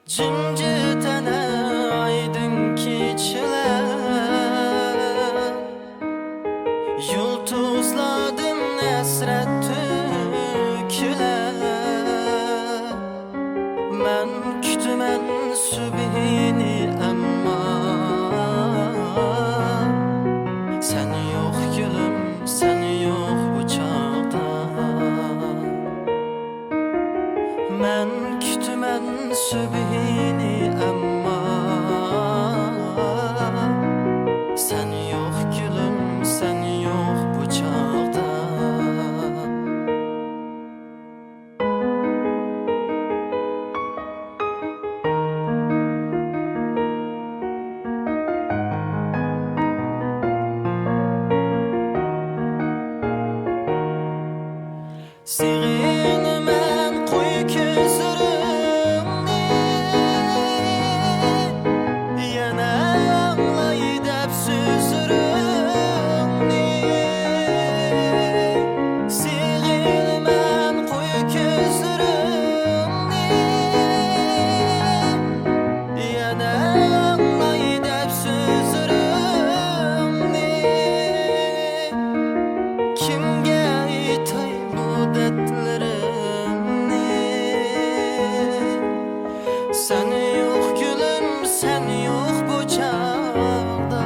Cimcitene aydın keçiler, yıldızladım nesret tüküler. Ben kütümen sübhini emma sen yok gülüm, sen yok bu çağda. Ben kütümen sübhini emma sen yok gülüm, sen yok bu çağda. Siğinmen koy gözlerimni, yana anlay dep sözlerimni. Siğinmen koy gözlerimni, yana anlay dep sözlerimni. Kimge aytay bu dertlerimni? Sen yok gülüm, sen yok bu çağda.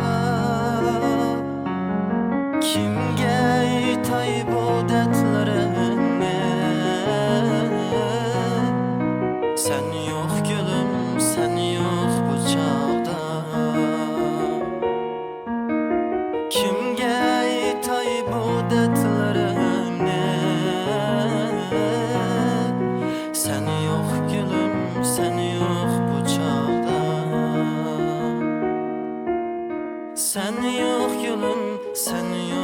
Kimge aytay bu dertlerimni? Sen yok gülüm, sen yok bu çağda. Kimge aytay bu dertlerimni? Sen yok gülüm, sen yok bu çağda. Sen yok gülüm, sen yok